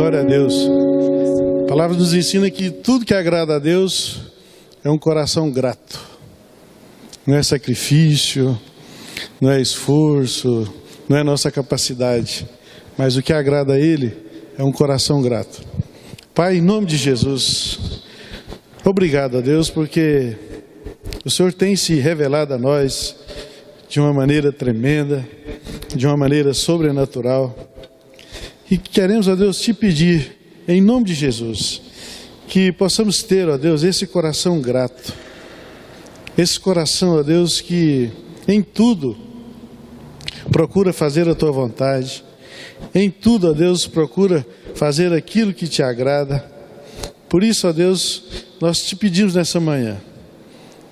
Glória a Deus. A palavra nos ensina que tudo que agrada a Deus é um coração grato. Não é sacrifício, não é esforço, não é nossa capacidade. Mas o que agrada a Ele é um coração grato. Pai, em nome de Jesus, obrigado a Deus, porque o Senhor tem se revelado a nós de uma maneira tremenda, de uma maneira sobrenatural. E queremos, ó Deus, te pedir, em nome de Jesus, que possamos ter, ó Deus, esse coração grato. Esse coração, ó Deus, que em tudo procura fazer a tua vontade. Em tudo, ó Deus, procura fazer aquilo que te agrada. Por isso, ó Deus, nós te pedimos nessa manhã,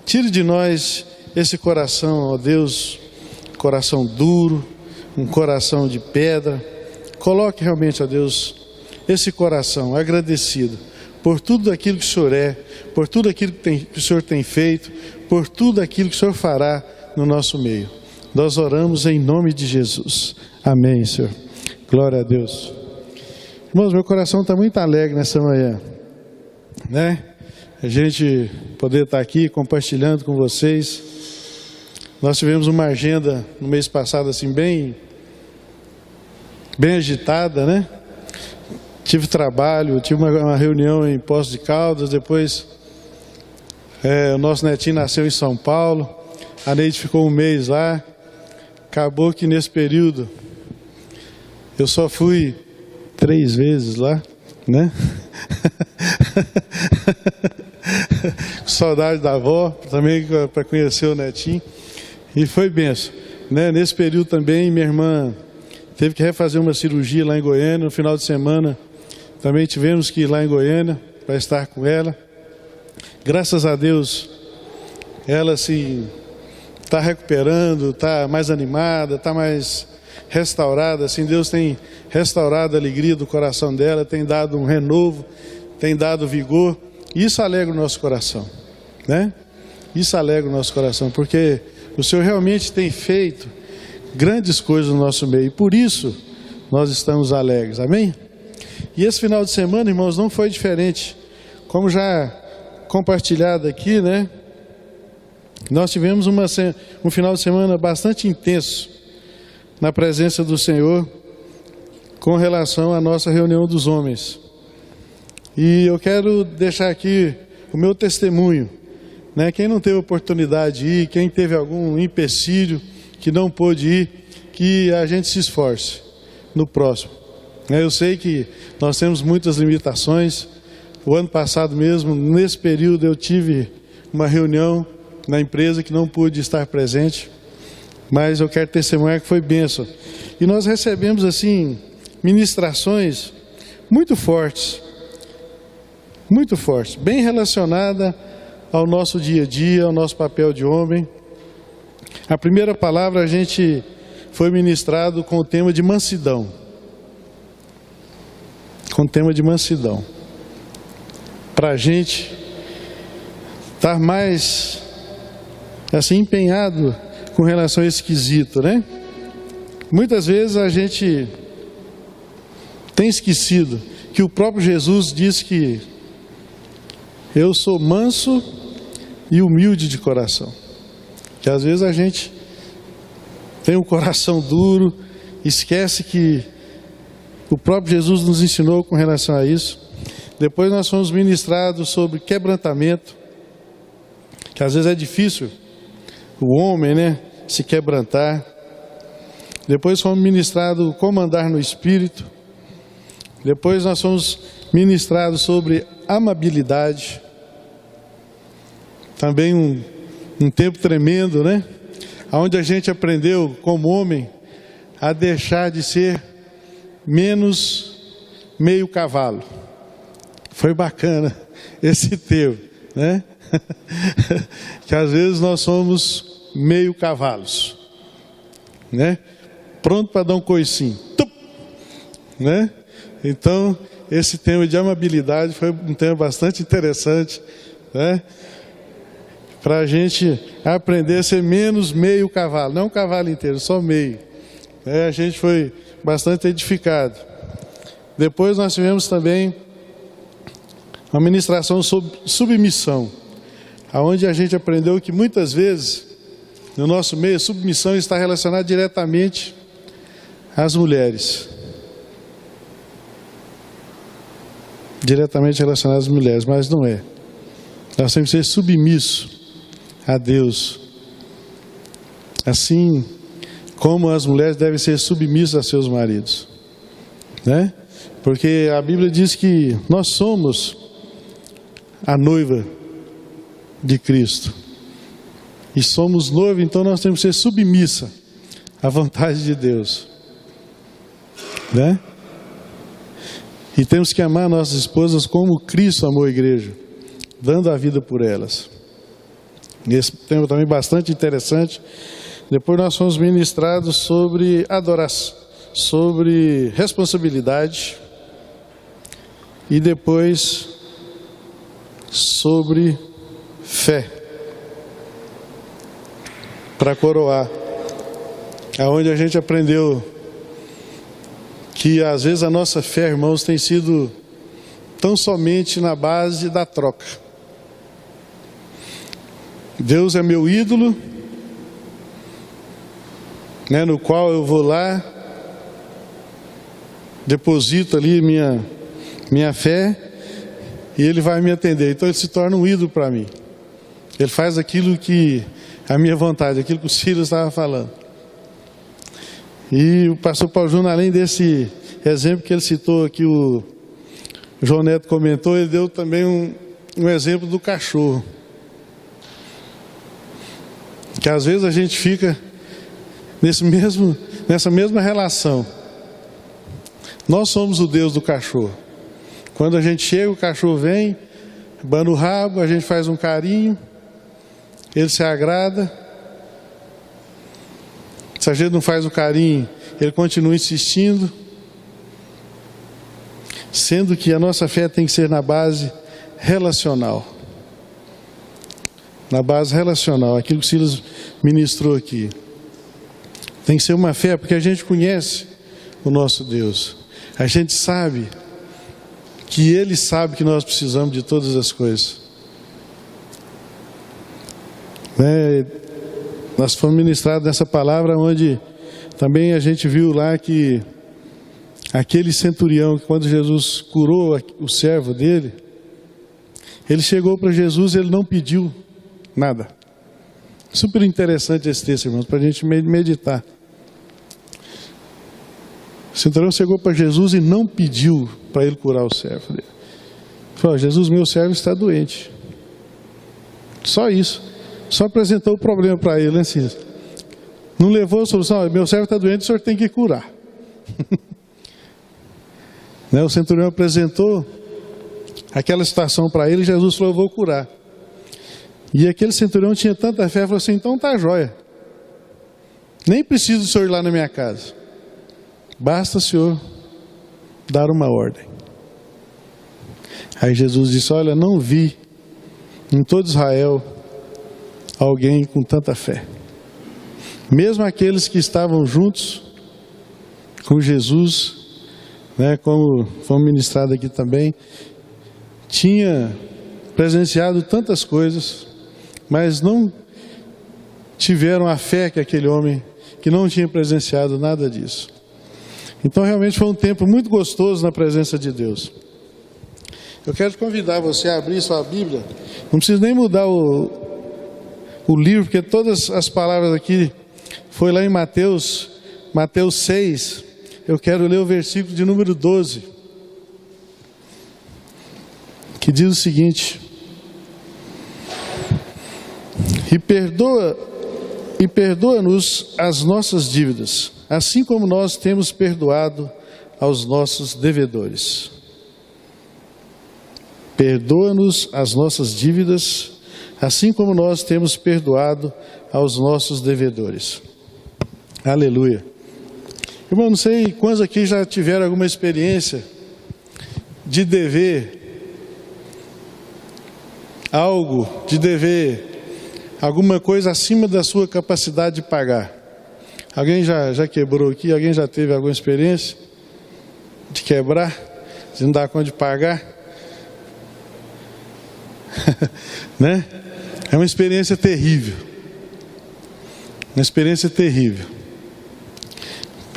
tire de nós esse coração, ó Deus, coração duro, um coração de pedra. Coloque realmente, ó Deus, esse coração agradecido por tudo aquilo que o Senhor é, por tudo aquilo que o Senhor tem feito, por tudo aquilo que o Senhor fará no nosso meio. Nós oramos em nome de Jesus. Amém, Senhor. Glória a Deus. Irmãos, meu coração está muito alegre nessa manhã, né? A gente poder estar aqui compartilhando com vocês. Nós tivemos uma agenda no mês passado assim bem agitada, né? Tive trabalho, tive uma reunião em Poços de Caldas, depois o nosso netinho nasceu em São Paulo, a Neide ficou um mês lá. Acabou que nesse período eu só fui 3 vezes lá, né? Saudade da avó, também para conhecer o netinho. E foi benção, né? Nesse período também minha irmã teve que refazer uma cirurgia lá em Goiânia. No final de semana também tivemos que ir lá em Goiânia para estar com ela. Graças a Deus ela assim está recuperando, está mais animada, está mais restaurada. Assim, Deus tem restaurado a alegria do coração dela, tem dado um renovo, tem dado vigor. Isso alegra o nosso coração, né? Isso alegra o nosso coração, porque o Senhor realmente tem feito grandes coisas no nosso meio, e por isso nós estamos alegres, amém? E esse final de semana, irmãos, não foi diferente. Como já compartilhado aqui, né? Nós tivemos um final de semana bastante intenso na presença do Senhor com relação à nossa reunião dos homens. E eu quero deixar aqui o meu testemunho, né? Quem não teve oportunidade de ir, quem teve algum empecilho que não pôde ir, que a gente se esforce no próximo. Eu sei que nós temos muitas limitações. O ano passado mesmo, nesse período, eu tive uma reunião na empresa que não pude estar presente, mas eu quero testemunhar que foi bênção. E nós recebemos assim ministrações muito fortes, bem relacionada ao nosso dia a dia, ao nosso papel de homem. A primeira palavra a gente foi ministrado com o tema de mansidão. Para a gente estar mais assim empenhado com relação a esse quesito, né? Muitas vezes a gente tem esquecido que o próprio Jesus disse que eu sou manso e humilde de coração. Que às vezes a gente tem um coração duro, esquece que o próprio Jesus nos ensinou com relação a isso. Depois nós fomos ministrados sobre quebrantamento, que às vezes é difícil o homem, né, se quebrantar. Depois fomos ministrados como andar no Espírito. Depois nós fomos ministrados sobre amabilidade. Também um tempo tremendo, né? Onde a gente aprendeu como homem a deixar de ser menos meio cavalo. Foi bacana esse tempo, né? Que às vezes nós somos meio cavalos, né? Pronto para dar um coicinho, né? Então, esse tema de amabilidade foi um tema bastante interessante, né? Para a gente aprender a ser menos meio cavalo, não um cavalo inteiro, só meio. A gente foi bastante edificado. Depois nós tivemos também uma ministração sobre submissão, onde a gente aprendeu que muitas vezes, no nosso meio, submissão está relacionada diretamente às mulheres. Diretamente relacionada às mulheres, mas não é. Nós temos que ser submissos a Deus. Assim como as mulheres devem ser submissas a seus maridos, né? Porque a Bíblia diz que nós somos a noiva de Cristo e somos noiva, então nós temos que ser submissa à vontade de Deus, né? E temos que amar nossas esposas como Cristo amou a igreja, dando a vida por elas. Esse tema também bastante interessante. Depois nós fomos ministrados sobre adoração, sobre responsabilidade e depois sobre fé, para coroar, aonde a gente aprendeu que às vezes a nossa fé, irmãos, tem sido tão somente na base da troca. Deus é meu ídolo, né, no qual eu vou lá, deposito ali minha fé e Ele vai me atender. Então Ele se torna um ídolo para mim. Ele faz aquilo que a minha vontade, aquilo que o Silas estava falando. E o pastor Paulo Júnior, além desse exemplo que ele citou aqui, o João Neto comentou, ele deu também um exemplo do cachorro. Que às vezes a gente fica nessa mesma relação. Nós somos o Deus do cachorro. Quando a gente chega, o cachorro vem, abana o rabo, a gente faz um carinho, ele se agrada. Se a gente não faz o carinho, ele continua insistindo. Sendo que a nossa fé tem que ser na base relacional. Na base relacional, aquilo que o Silas ministrou aqui. Tem que ser uma fé porque a gente conhece o nosso Deus. A gente sabe que Ele sabe que nós precisamos de todas as coisas. Nós fomos ministrados nessa palavra onde também a gente viu lá que aquele centurião, quando Jesus curou o servo dele, ele chegou para Jesus e ele não pediu nada. Super interessante esse texto, irmãos, para a gente meditar. O centurião chegou para Jesus e não pediu para ele curar o servo dele. Ele falou: Jesus, meu servo está doente. Só isso. Só apresentou o problema para ele, né, Cícero? Não levou a solução. Meu servo está doente, o senhor tem que curar. Né? O centurião apresentou aquela situação para ele e Jesus falou: eu vou curar. E aquele centurião tinha tanta fé, falou assim: então tá jóia. Nem preciso do senhor ir lá na minha casa. Basta o senhor dar uma ordem. Aí Jesus disse: olha, não vi em todo Israel alguém com tanta fé. Mesmo aqueles que estavam juntos com Jesus, né, como foi ministrado aqui também, tinha presenciado tantas coisas, mas não tiveram a fé que aquele homem que não tinha presenciado nada disso. Então realmente foi um tempo muito gostoso na presença de Deus. Eu quero te convidar você a abrir sua Bíblia. Não precisa nem mudar o livro, porque todas as palavras aqui foi lá em Mateus 6. Eu quero ler o versículo de número 12, que diz o seguinte: E perdoa-nos as nossas dívidas, assim como nós temos perdoado aos nossos devedores. Perdoa-nos as nossas dívidas, assim como nós temos perdoado aos nossos devedores. Aleluia. Irmão, não sei quantos aqui já tiveram alguma experiência de dever algo, de dever alguma coisa acima da sua capacidade de pagar. Alguém já quebrou aqui? Alguém já teve alguma experiência de quebrar? de não dar conta de pagar. Né? É uma experiência terrível. Uma experiência terrível.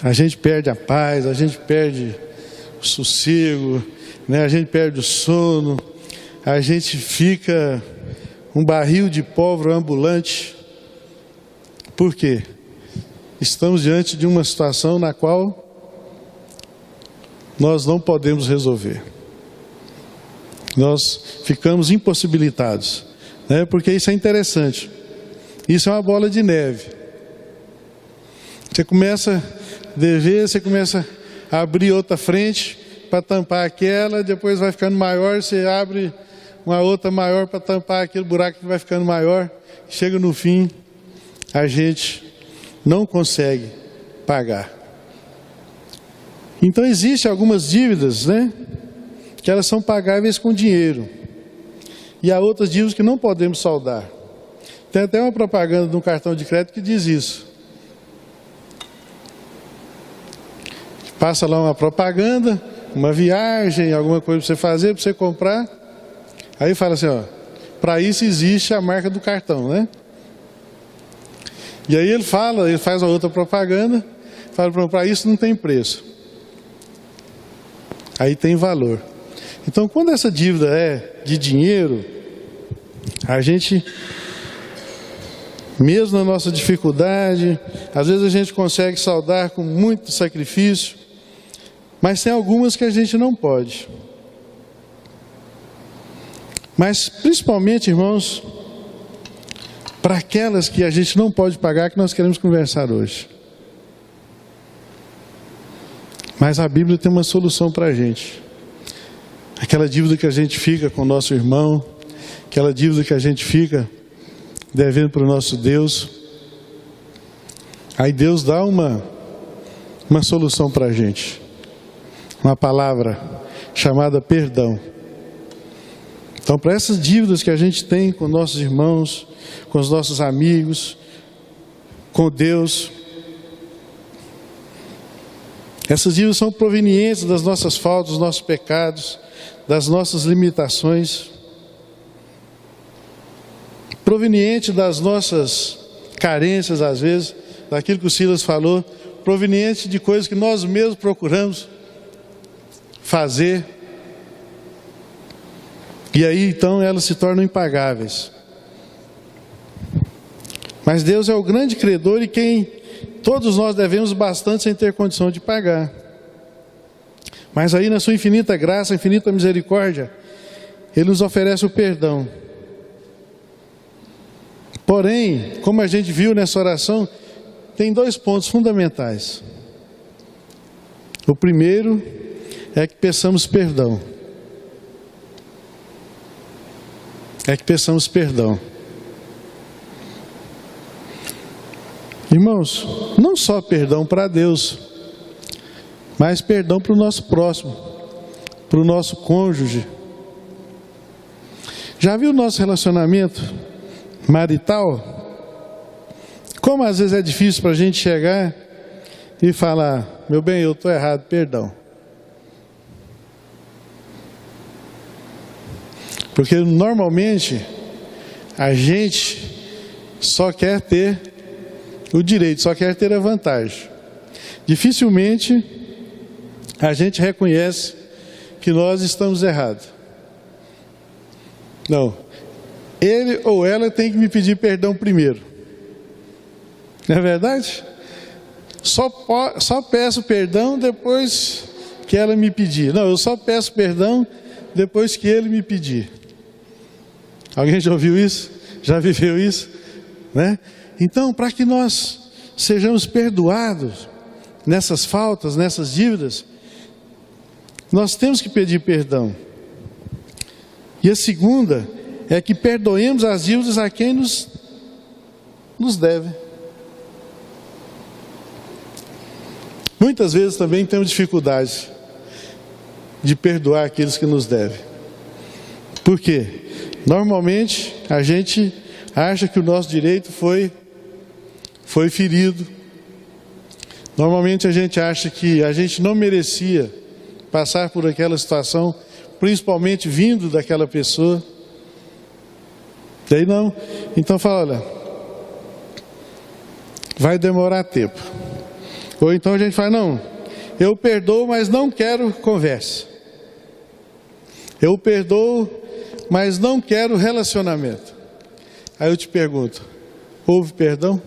A gente perde a paz, a gente perde o sossego, né? A gente perde o sono, a gente fica um barril de pólvora ambulante. Por quê? Estamos diante de uma situação na qual nós não podemos resolver. Nós ficamos impossibilitados, né? Porque isso é interessante. Isso é uma bola de neve. Você começa a dever, você começa a abrir outra frente para tampar aquela, depois vai ficando maior, você abre uma outra maior para tampar aquele buraco que vai ficando maior. Chega no fim, a gente não consegue pagar. Então existem algumas dívidas, né, que elas são pagáveis com dinheiro, e há outras dívidas que não podemos saldar. Tem até uma propaganda de um cartão de crédito que diz isso. Passa lá uma propaganda, uma viagem, alguma coisa para você fazer, para você comprar. Aí fala assim, ó, para isso existe a marca do cartão, né? E aí ele faz uma outra propaganda, fala, para isso não tem preço. Aí tem valor. Então, quando essa dívida é de dinheiro, a gente, mesmo na nossa dificuldade, às vezes a gente consegue saldar com muito sacrifício, mas tem algumas que a gente não pode. Mas, principalmente, irmãos, para aquelas que a gente não pode pagar, que nós queremos conversar hoje. Mas a Bíblia tem uma solução para a gente. Aquela dívida que a gente fica com o nosso irmão, aquela dívida que a gente fica devendo para o nosso Deus. Aí Deus dá uma solução para a gente. Uma palavra chamada perdão. Então, para essas dívidas que a gente tem com nossos irmãos, com os nossos amigos, com Deus, essas dívidas são provenientes das nossas faltas, dos nossos pecados, das nossas limitações, proveniente das nossas carências, às vezes, daquilo que o Silas falou, proveniente de coisas que nós mesmos procuramos fazer, e aí então elas se tornam impagáveis. Mas Deus é o grande credor e quem todos nós devemos bastante sem ter condição de pagar. Mas aí na sua infinita graça, infinita misericórdia, Ele nos oferece o perdão. Porém, como a gente viu nessa oração, tem dois pontos fundamentais. O primeiro é que peçamos perdão. Irmãos, não só perdão para Deus, mas perdão para o nosso próximo, para o nosso cônjuge. Já viu o nosso relacionamento marital? Como às vezes é difícil para a gente chegar e falar, meu bem, eu estou errado, perdão. Porque normalmente a gente só quer ter o direito, só quer ter a vantagem. Dificilmente a gente reconhece que nós estamos errados. Não, ele ou ela tem que me pedir perdão primeiro. Não é verdade? Só peço perdão depois que ela me pedir. Não, eu só peço perdão depois que ele me pedir. Alguém já ouviu isso? Já viveu isso? Né? Então, para que nós sejamos perdoados nessas faltas, nessas dívidas, nós temos que pedir perdão. E a segunda é que perdoemos as dívidas a quem nos deve. Muitas vezes também temos dificuldade de perdoar aqueles que nos devem. Por quê? Normalmente a gente acha que o nosso direito foi ferido. Normalmente a gente acha que a gente não merecia passar por aquela situação, principalmente vindo daquela pessoa. Daí não. Então fala, olha, vai demorar tempo. Ou então a gente fala, não, eu perdoo, mas não quero conversa. Eu perdoo, mas não quero relacionamento. Aí eu te pergunto, houve perdão?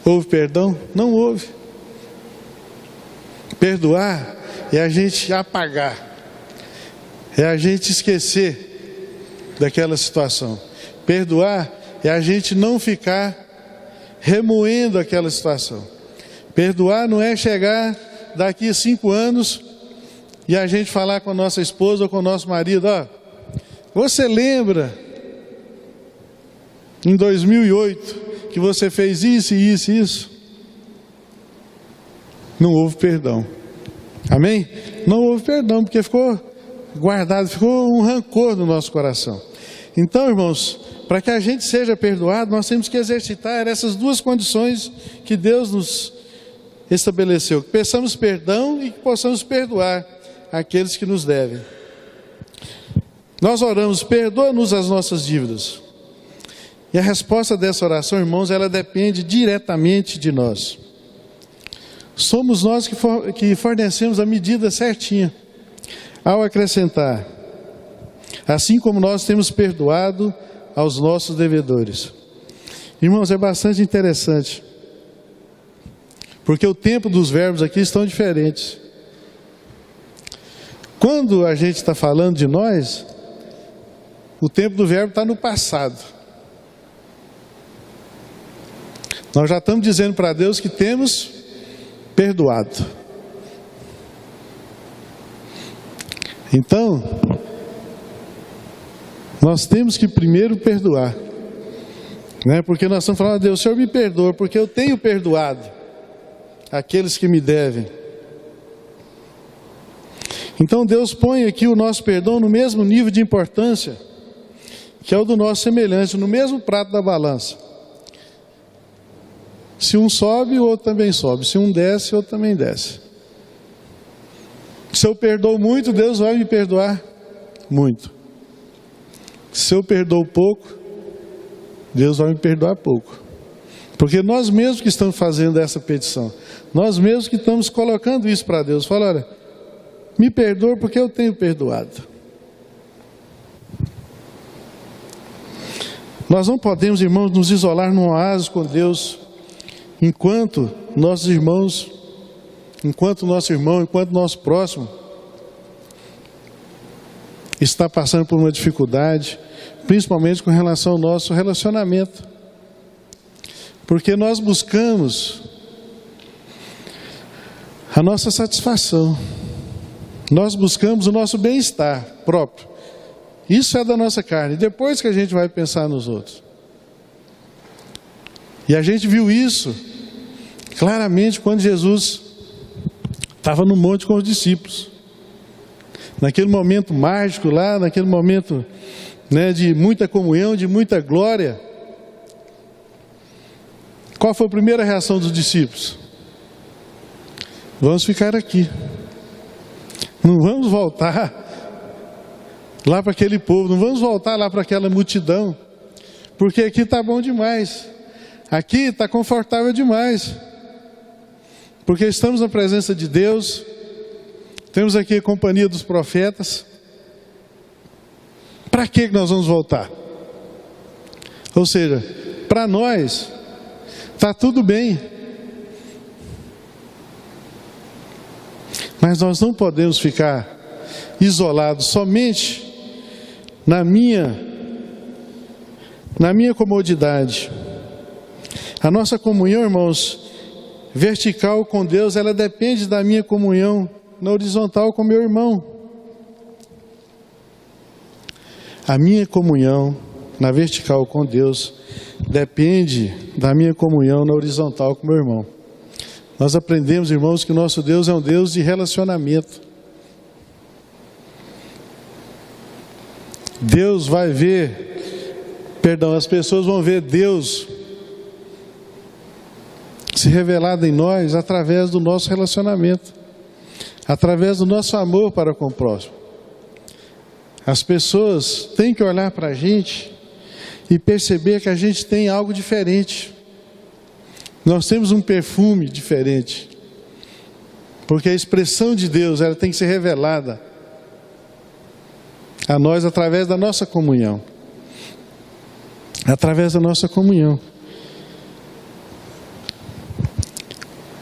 Houve perdão? Não houve. Perdoar é a gente apagar, é a gente esquecer daquela situação. Perdoar é a gente não ficar remoendo aquela situação. Perdoar não é chegar daqui a 5 anos e a gente falar com a nossa esposa ou com o nosso marido, ó, você lembra em 2008 que você fez isso e isso e isso? Não houve perdão. Amém? Não houve perdão, porque ficou guardado, ficou um rancor no nosso coração. Então, irmãos, para que a gente seja perdoado, nós temos que exercitar essas duas condições que Deus nos estabeleceu. Que peçamos perdão e que possamos perdoar aqueles que nos devem. Nós oramos, perdoa-nos as nossas dívidas. E a resposta dessa oração, irmãos, ela depende diretamente de nós. Somos nós que fornecemos a medida certinha, ao acrescentar, assim como nós temos perdoado aos nossos devedores. Irmãos, é bastante interessante, porque o tempo dos verbos aqui estão diferentes. Quando a gente está falando de nós, o tempo do verbo está no passado. Nós já estamos dizendo para Deus que temos perdoado. Então, nós temos que primeiro perdoar, né? Porque nós estamos falando a Deus, o Senhor me perdoa, porque eu tenho perdoado aqueles que me devem. Então Deus põe aqui o nosso perdão no mesmo nível de importância que é o do nosso semelhante, no mesmo prato da balança. Se um sobe, o outro também sobe. Se um desce, o outro também desce. Se eu perdoo muito, Deus vai me perdoar muito. Se eu perdoo pouco, Deus vai me perdoar pouco. Porque nós mesmos que estamos fazendo essa petição, nós mesmos que estamos colocando isso para Deus. Fala, olha, me perdoa porque eu tenho perdoado. Nós não podemos, irmãos, nos isolar num oásis com Deus, enquanto nosso irmão, enquanto nosso próximo está passando por uma dificuldade, principalmente com relação ao nosso relacionamento. Porque nós buscamos a nossa satisfação, nós buscamos o nosso bem-estar próprio. Isso é da nossa carne, depois que a gente vai pensar nos outros. E a gente viu isso claramente quando Jesus estava no monte com os discípulos. Naquele momento mágico lá, naquele momento, né, de muita comunhão, de muita glória. Qual foi a primeira reação dos discípulos? Vamos ficar aqui. Não vamos voltar lá para aquele povo, não vamos voltar lá para aquela multidão, porque aqui está bom demais, aqui está confortável demais, porque estamos na presença de Deus, temos aqui a companhia dos profetas. Para que nós vamos voltar? Ou seja, para nós está tudo bem, mas nós não podemos ficar isolados somente na minha comodidade. A nossa comunhão, irmãos, vertical com Deus, ela depende da minha comunhão na horizontal com meu irmão. A minha comunhão na vertical com Deus depende da minha comunhão na horizontal com meu irmão. Nós aprendemos, irmãos, que o nosso Deus é um Deus de relacionamento. Deus vai ver, as pessoas vão ver Deus se revelado em nós através do nosso relacionamento. através do nosso amor para com o próximo. As pessoas têm que olhar para a gente e perceber que a gente tem algo diferente. Nós temos um perfume diferente, porque a expressão de Deus, ela tem que ser revelada a nós através da nossa comunhão. Através da nossa comunhão.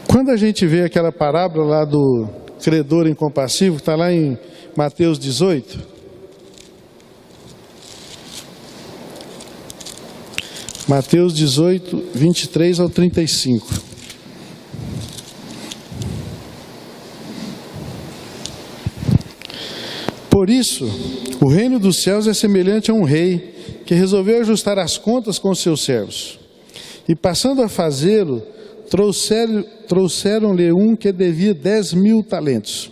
Quando a gente vê aquela parábola lá do credor incompassivo, que está lá em Mateus 18, Mateus 18, 23 ao 35. Por isso, o reino dos céus é semelhante a um rei que resolveu ajustar as contas com seus servos. E passando a fazê-lo, trouxeram-lhe um que devia 10.000 talentos.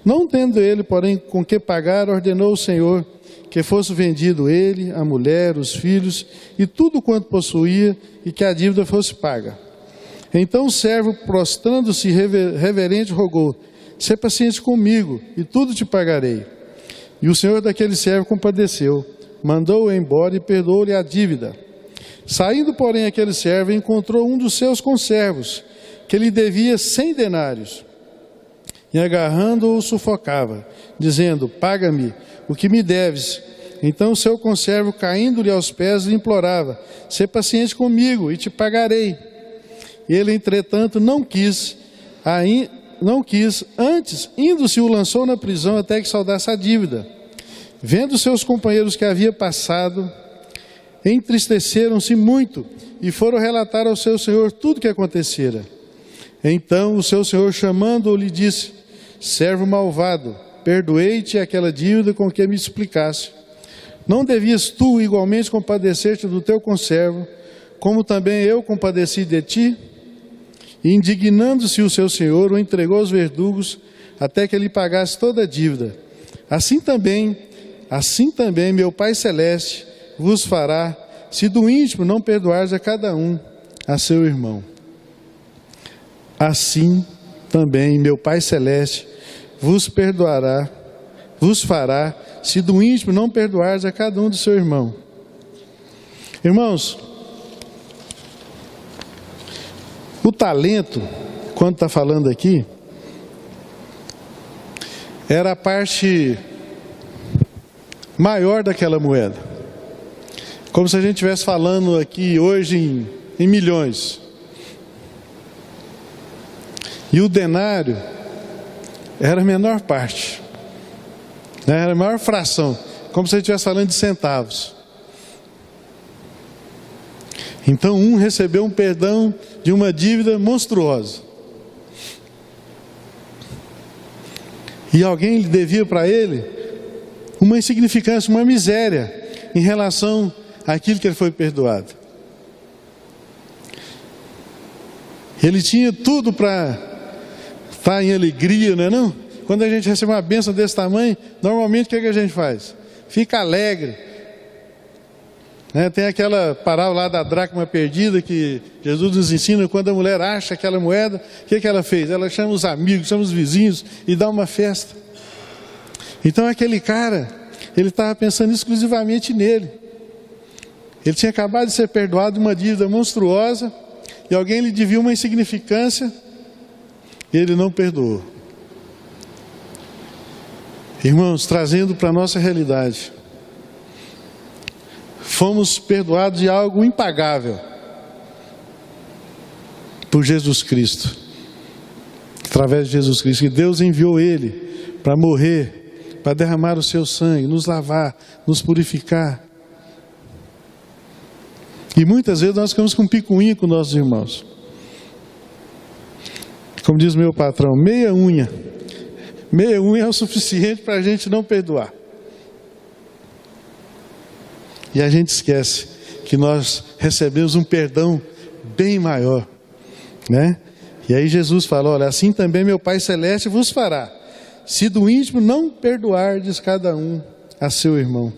Não tendo ele, porém, com que pagar, ordenou o Senhor que fosse vendido ele, a mulher, os filhos e tudo quanto possuía, e que a dívida fosse paga. Então o servo, prostrando-se reverente, rogou: sê paciente comigo, e tudo te pagarei. E o senhor daquele servo compadeceu, mandou-o embora e perdoou-lhe a dívida. Saindo, porém, aquele servo encontrou um dos seus conservos, que lhe devia 100 denários, e agarrando-o sufocava, dizendo: paga-me o que me deves. Então o seu conservo, caindo-lhe aos pés, lhe implorava: sê paciente comigo e te pagarei. Ele, entretanto, não quis, antes, indo-se, o lançou na prisão até que saudasse a dívida. Vendo seus companheiros que havia passado, entristeceram-se muito e foram relatar ao seu senhor tudo o que acontecera. Então o seu senhor, chamando-o, lhe disse: servo malvado, perdoei-te aquela dívida com que me suplicaste. Não devias tu igualmente compadecer-te do teu conservo, como também eu compadeci de ti? E indignando-se o seu senhor, o entregou aos verdugos, até que ele pagasse toda a dívida. Assim também meu Pai Celeste vos fará, se do íntimo não perdoares a cada um a seu irmão. Assim também meu Pai Celeste vos fará, se do íntimo não perdoares a cada um do seu irmão. Irmãos, o talento, quando está falando aqui, era a parte maior daquela moeda. Como se a gente estivesse falando aqui hoje em milhões. E o denário era a menor parte, né? Era a maior fração, como se a gente estivesse falando de centavos. Então um recebeu um perdão de uma dívida monstruosa. E alguém devia para ele uma insignificância, uma miséria em relação àquilo que ele foi perdoado. Ele tinha tudo para estar em alegria, não é não? Quando a gente recebe uma bênção desse tamanho, normalmente o que a gente faz? Fica alegre. Tem aquela parábola lá da dracma perdida que Jesus nos ensina. Quando a mulher acha aquela moeda, o que ela fez? Ela chama os amigos, chama os vizinhos e dá uma festa. Então aquele cara, ele estava pensando exclusivamente nele. Ele tinha acabado de ser perdoado de uma dívida monstruosa e alguém lhe devia uma insignificância e ele não perdoou. Irmãos, trazendo para a nossa realidade, fomos perdoados de algo impagável por Jesus Cristo, através de Jesus Cristo, que Deus enviou Ele para morrer, para derramar o seu sangue, nos lavar, nos purificar. E muitas vezes nós ficamos com picuinha com nossos irmãos. Como diz meu patrão, meia unha é o suficiente para a gente não perdoar. E a gente esquece que nós recebemos um perdão bem maior, né? E aí Jesus fala: olha, assim também meu Pai Celeste vos fará, se do íntimo não perdoardes cada um a seu irmão.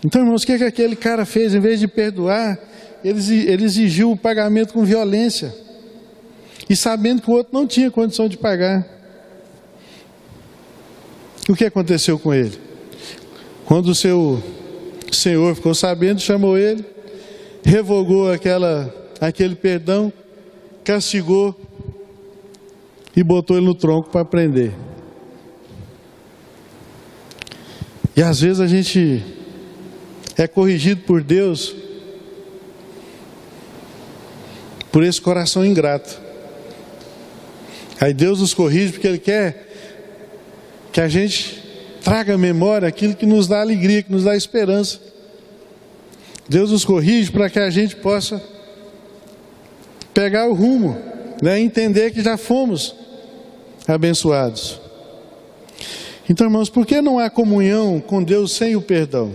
Então, irmãos, o que aquele cara fez? Em vez de perdoar, ele exigiu o pagamento com violência, e sabendo que o outro não tinha condição de pagar. O que aconteceu com ele? Quando o seu senhor ficou sabendo, chamou ele, revogou aquele perdão, castigou e botou ele no tronco para prender. E às vezes a gente é corrigido por Deus por esse coração ingrato. Aí Deus nos corrige porque Ele quer que a gente traga à memória aquilo que nos dá alegria, que nos dá esperança. Deus nos corrige para que a gente possa pegar o rumo, né? Entender que já fomos abençoados. Então, irmãos, por que não há comunhão com Deus sem o perdão?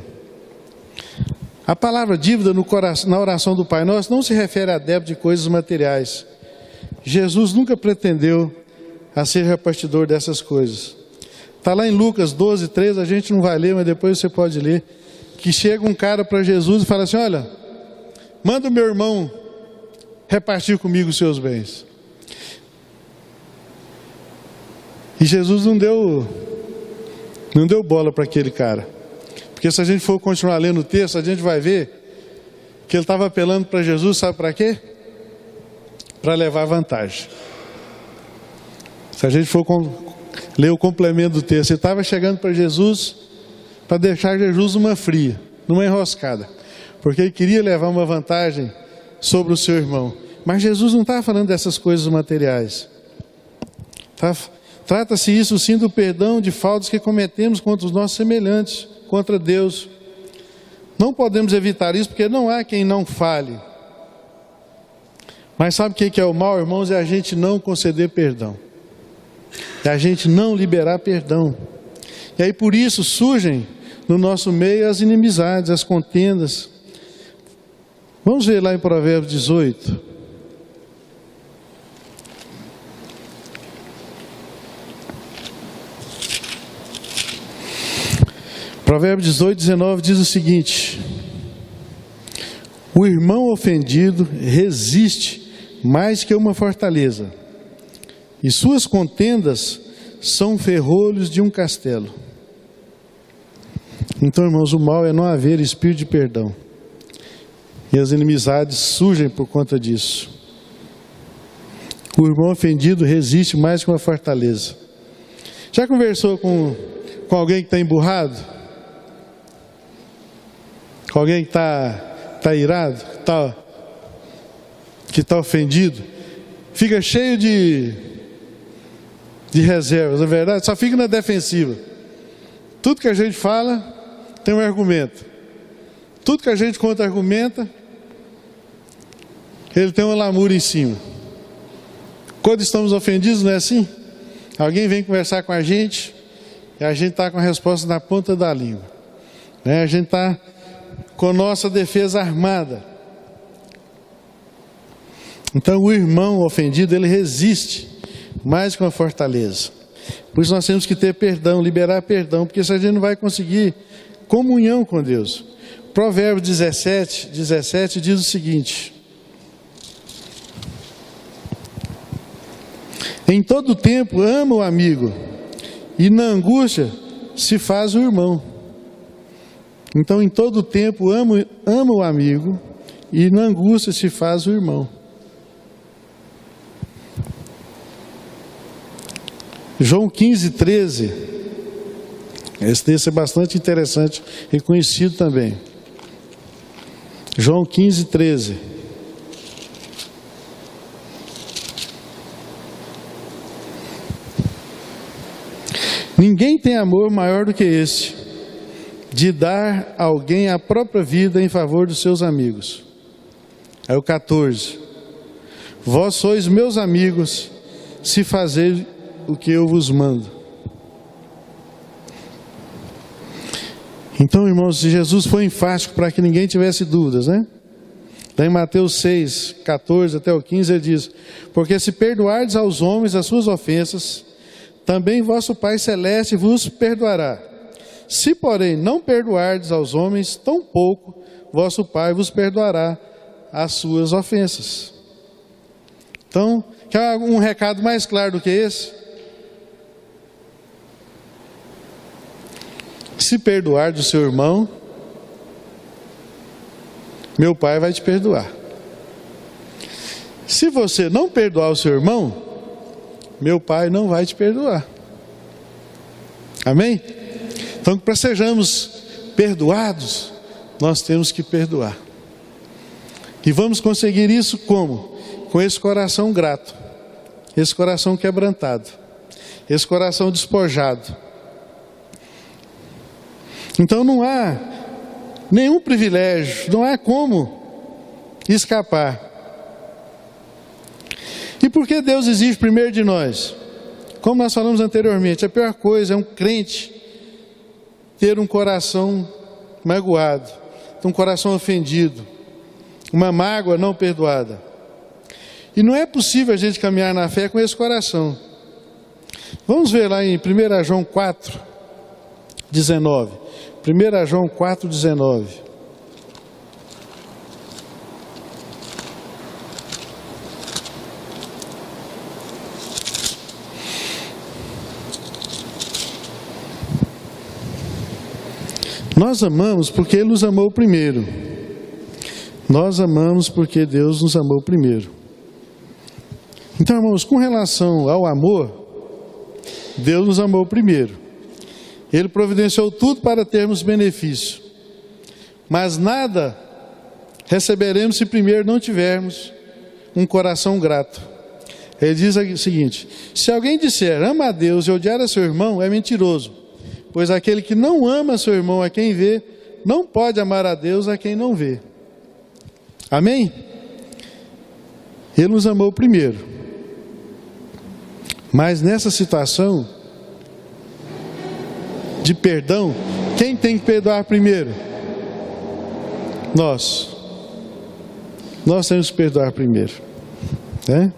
A palavra dívida na oração do Pai Nosso não se refere a débito de coisas materiais. Jesus nunca pretendeu a ser repartidor dessas coisas. Está lá em Lucas 12:13, a gente não vai ler, mas depois você pode ler, que chega um cara para Jesus e fala assim: olha, manda o meu irmão repartir comigo os seus bens. E Jesus não deu bola para aquele cara. Porque se a gente for continuar lendo o texto, a gente vai ver que ele estava apelando para Jesus, sabe para quê? Para levar vantagem. Se a gente for ler o complemento do texto, ele estava chegando para Jesus para deixar Jesus numa fria, numa enroscada, porque ele queria levar uma vantagem sobre o seu irmão. Mas Jesus não estava falando dessas coisas materiais. Trata-se isso sim do perdão de faltas que cometemos contra os nossos semelhantes, contra Deus. Não podemos evitar isso porque não há quem não fale. Mas sabe o que é o mal, irmãos? É a gente não conceder perdão. É a gente não liberar perdão. E aí por isso surgem no nosso meio as inimizades, as contendas. Vamos ver lá em Provérbios 18. Provérbios 18, 19 diz o seguinte: o irmão ofendido resiste mais que uma fortaleza, e suas contendas são ferrolhos de um castelo. Então, irmãos, o mal é não haver espírito de perdão, e as inimizades surgem por conta disso. O irmão ofendido resiste mais que uma fortaleza. Já conversou com alguém que está emburrado? Com alguém que está irado, que está ofendido? Fica cheio de reservas, na verdade, só fica na defensiva. Tudo que a gente fala tem um argumento. Tudo que a gente contra-argumenta, ele tem uma lamúria em cima. Quando estamos ofendidos, não é assim? Alguém vem conversar com a gente e a gente está com a resposta na ponta da língua, né? A gente está com nossa defesa armada. Então o irmão ofendido, ele resiste mais que uma fortaleza. Por isso nós temos que ter perdão, liberar perdão, porque se a gente não vai conseguir comunhão com Deus. Provérbios 17 diz o seguinte: em todo tempo ama o amigo, e na angústia se faz o irmão. Então, em todo tempo, ama o amigo, e na angústia se faz o irmão. João 15:13. Esse texto é bastante interessante e conhecido também. João 15:13. Ninguém tem amor maior do que esse, de dar a alguém a própria vida em favor dos seus amigos. Aí o 14: vós sois meus amigos, se fazeis o que eu vos mando. Então, irmãos, Jesus foi enfático para que ninguém tivesse dúvidas, né? Lá em Mateus 6, 14 até o 15, ele diz: porque se perdoardes aos homens as suas ofensas, também vosso Pai Celeste vos perdoará. Se, porém, não perdoardes aos homens, tampouco vosso Pai vos perdoará as suas ofensas. Então, quer um recado mais claro do que esse? se perdoar do seu irmão, meu Pai vai te perdoar. Se você não perdoar o seu irmão, meu Pai não vai te perdoar. Amém? Então, para sejamos perdoados, nós temos que perdoar. E vamos conseguir isso como? Com esse coração grato, esse coração quebrantado, esse coração despojado. Então não há nenhum privilégio, não há como escapar. E por que Deus exige primeiro de nós? Como nós falamos anteriormente, a pior coisa é um crente ter um coração magoado, ter um coração ofendido, uma mágoa não perdoada. E não é possível a gente caminhar na fé com esse coração. Vamos ver lá em 1 João 4, 19. 1 João 4, 19. Nós amamos porque Ele nos amou primeiro. Nós amamos porque Deus nos amou primeiro. Então, irmãos, com relação ao amor, Deus nos amou primeiro. Ele providenciou tudo para termos benefício. Mas nada receberemos se primeiro não tivermos um coração grato. Ele diz o seguinte: se alguém disser ama a Deus e odiar a seu irmão, é mentiroso. Pois aquele que não ama seu irmão a quem vê, não pode amar a Deus a quem não vê. Amém? Ele nos amou primeiro. Mas nessa situação de perdão, quem tem que perdoar primeiro? Nós. Nós temos que perdoar primeiro. Né?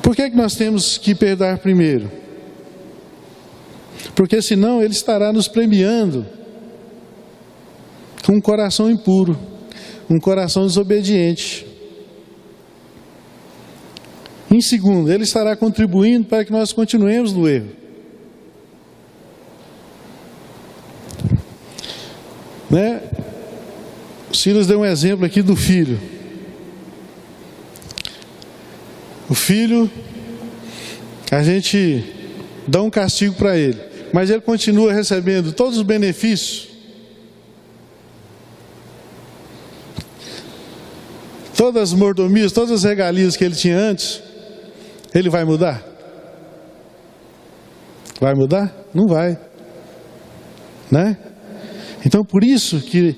Por que nós temos que perdoar primeiro? Porque senão Ele estará nos premiando com um coração impuro, um coração desobediente. Em segundo, Ele estará contribuindo para que nós continuemos no erro. Né? O Silas deu um exemplo aqui do filho. O filho, a gente dá um castigo para ele, mas ele continua recebendo todos os benefícios, todas as mordomias, todas as regalias que ele tinha antes. Ele vai mudar? Vai mudar? Não vai. Né? Então, por isso que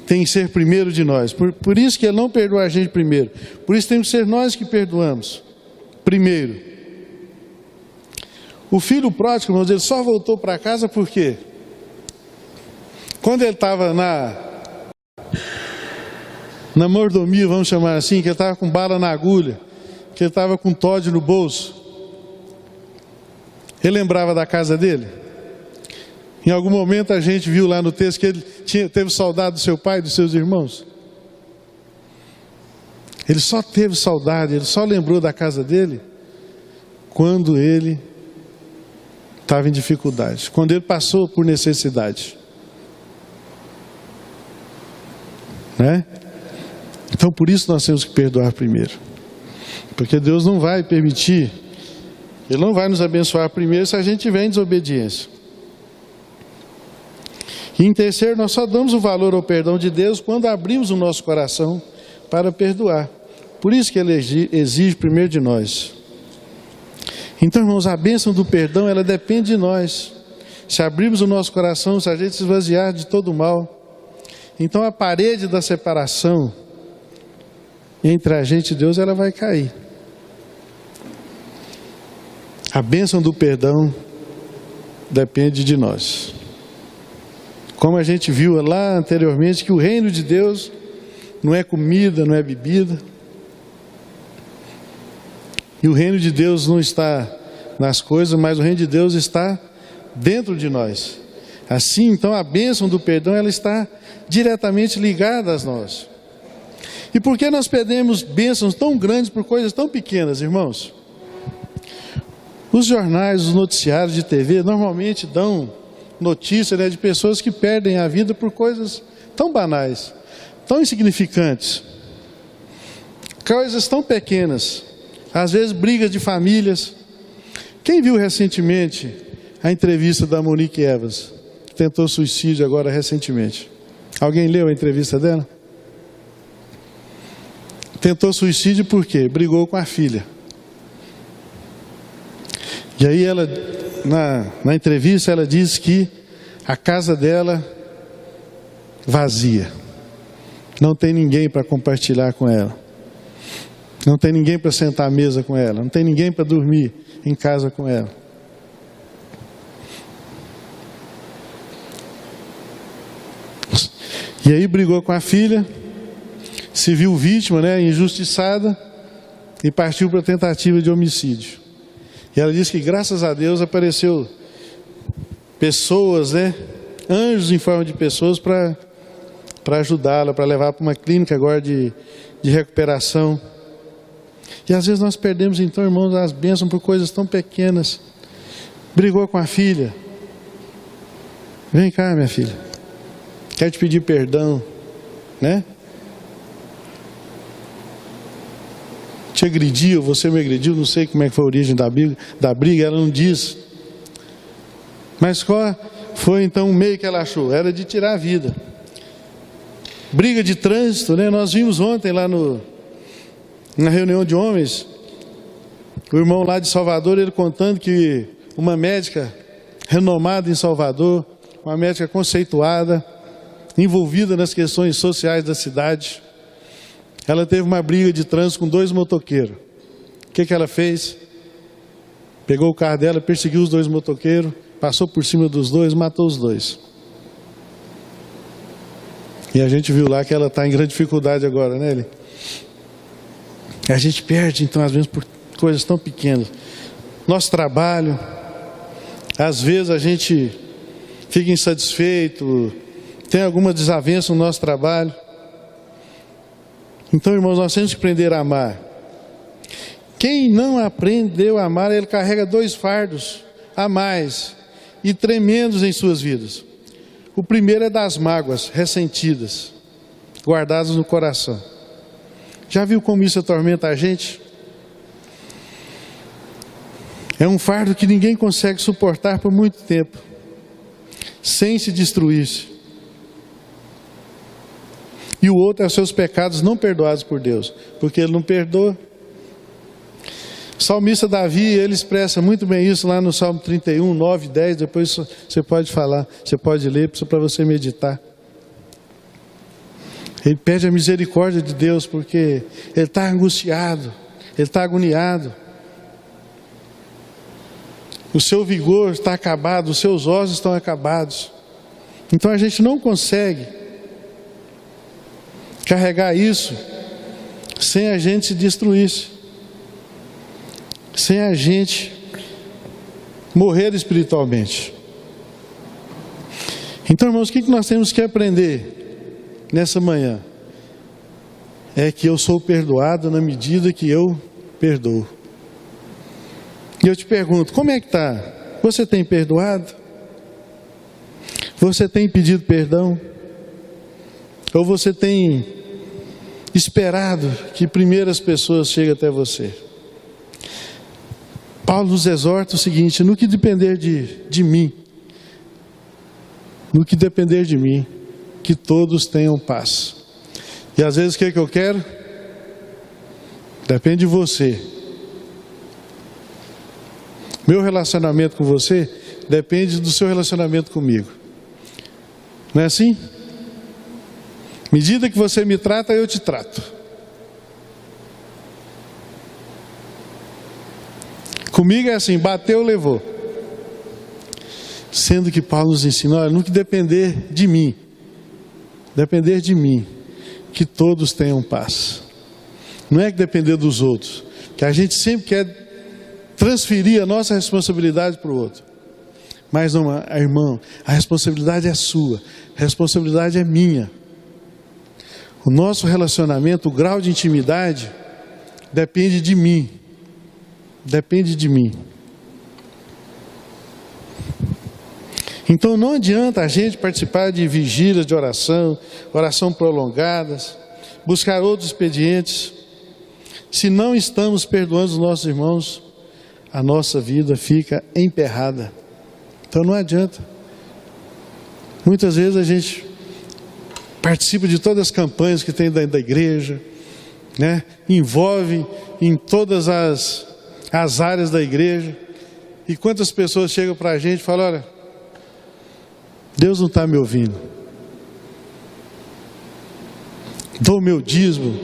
tem que ser primeiro de nós. Por isso que Ele não perdoa a gente primeiro. Por isso temos que ser nós que perdoamos primeiro. O filho pródigo, irmãos, ele só voltou para casa por quê? Quando ele estava na mordomia, vamos chamar assim, que ele estava com bala na agulha, que ele estava com Todd no bolso, ele lembrava da casa dele? Em algum momento a gente viu lá no texto que ele teve saudade do seu pai e dos seus irmãos. Ele só teve saudade, ele só lembrou da casa dele quando ele estava em dificuldade, quando ele passou por necessidade. Né? Então por isso nós temos que perdoar primeiro. Porque Deus não vai permitir, Ele não vai nos abençoar primeiro se a gente tiver em desobediência. E em terceiro, nós só damos o valor ao perdão de Deus quando abrimos o nosso coração para perdoar. Por isso que Ele exige primeiro de nós. Então, irmãos, a bênção do perdão, ela depende de nós. Se abrirmos o nosso coração, se a gente se esvaziar de todo o mal, então a parede da separação entre a gente e Deus, ela vai cair. A bênção do perdão depende de nós. Como a gente viu lá anteriormente, que o reino de Deus não é comida, não é bebida. E o reino de Deus não está nas coisas, mas o reino de Deus está dentro de nós. Assim, então, a bênção do perdão, ela está diretamente ligada a nós. E por que nós perdemos bênçãos tão grandes por coisas tão pequenas, irmãos? Os jornais, os noticiários de TV normalmente dão notícia, né, de pessoas que perdem a vida por coisas tão banais, tão insignificantes, coisas tão pequenas, às vezes brigas de famílias. Quem viu recentemente a entrevista da Monique Evans, que tentou suicídio agora recentemente? Alguém leu a entrevista dela? Tentou suicídio por quê? Brigou com a filha. E aí ela, na entrevista, ela diz que a casa dela vazia. Não tem ninguém para compartilhar com ela. Não tem ninguém para sentar à mesa com ela. Não tem ninguém para dormir em casa com ela. E aí brigou com a filha, se viu vítima, né, injustiçada, e partiu para a tentativa de homicídio. E ela disse que graças a Deus apareceu pessoas, né, anjos em forma de pessoas para ajudá-la, para levar para uma clínica agora de recuperação. E às vezes nós perdemos então, irmãos, as bênçãos por coisas tão pequenas. Brigou com a filha. Vem cá, minha filha. Quero te pedir perdão, né? Te agrediu, você me agrediu, não sei como é que foi a origem da briga, ela não diz. Mas qual foi então o meio que ela achou? Era de tirar a vida. Briga de trânsito, né? Nós vimos ontem lá na reunião de homens, o irmão lá de Salvador, ele contando que uma médica renomada em Salvador, uma médica conceituada, envolvida nas questões sociais da cidade, ela teve uma briga de trânsito com 2 motoqueiros. O que ela fez? Pegou o carro dela, perseguiu os 2 motoqueiros, passou por cima dos 2, matou os 2. E a gente viu lá que ela está em grande dificuldade agora, né, Eli? A gente perde, então, às vezes, por coisas tão pequenas. Nosso trabalho, às vezes a gente fica insatisfeito, tem alguma desavença no nosso trabalho. Então, irmãos, nós temos que aprender a amar. Quem não aprendeu a amar, ele carrega 2 fardos a mais e tremendos em suas vidas. O primeiro é das mágoas ressentidas, guardadas no coração. Já viu como isso atormenta a gente? É um fardo que ninguém consegue suportar por muito tempo, sem se destruir-se. E o outro é os seus pecados não perdoados por Deus, porque Ele não perdoa. O salmista Davi, ele expressa muito bem isso lá no Salmo 31, 9, 10, depois você pode falar, você pode ler para você meditar. Ele pede a misericórdia de Deus, porque ele está angustiado, ele está agoniado. O seu vigor está acabado, os seus ossos estão acabados. Então a gente não consegue carregar isso sem a gente se destruir-se, sem a gente morrer espiritualmente. Então, irmãos, o que nós temos que aprender nessa manhã? É que eu sou perdoado na medida que eu perdoo. E eu te pergunto, como é que está? Você tem perdoado? Você tem pedido perdão? Ou você tem esperado que primeiras pessoas cheguem até você? Paulo nos exorta o seguinte: no que depender de mim, no que depender de mim, que todos tenham paz. E às vezes o que é que eu quero? Depende de você. Meu relacionamento com você depende do seu relacionamento comigo. Não é assim? Medida que você me trata, eu te trato. Comigo é assim, bateu, levou. Sendo que Paulo nos ensina, olha, no que depender de mim, que todos tenham paz. Não é que depender dos outros, que a gente sempre quer transferir a nossa responsabilidade para o outro. Mas não, irmão, a responsabilidade é sua, a responsabilidade é minha. O nosso relacionamento, o grau de intimidade, depende de mim. Depende de mim. Então não adianta a gente participar de vigílias de oração, oração prolongadas, buscar outros expedientes. Se não estamos perdoando os nossos irmãos, a nossa vida fica emperrada. Então não adianta. Muitas vezes a gente participa de todas as campanhas que tem dentro da igreja, né? Envolve em todas as áreas da igreja. E quantas pessoas chegam para a gente e falam: olha, Deus não está me ouvindo. Dou o meu dízimo,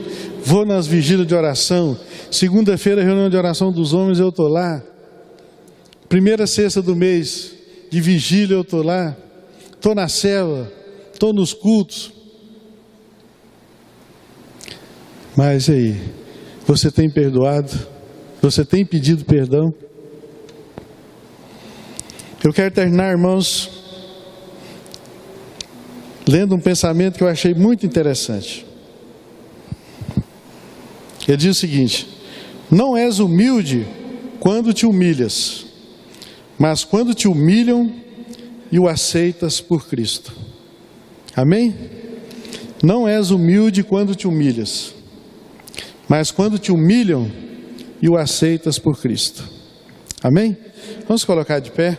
vou nas vigílias de oração. Segunda-feira, reunião de oração dos homens, eu estou lá. Primeira sexta do mês de vigília, eu estou lá. Estou na célula, estou nos cultos. Mas e aí? Você tem perdoado? Você tem pedido perdão? Eu quero terminar, irmãos, lendo um pensamento que eu achei muito interessante. Ele diz o seguinte: não és humilde quando te humilhas, mas quando te humilham e o aceitas por Cristo. Amém? Não és humilde quando te humilhas, mas quando te humilham e o aceitas por Cristo. Amém? Vamos colocar de pé.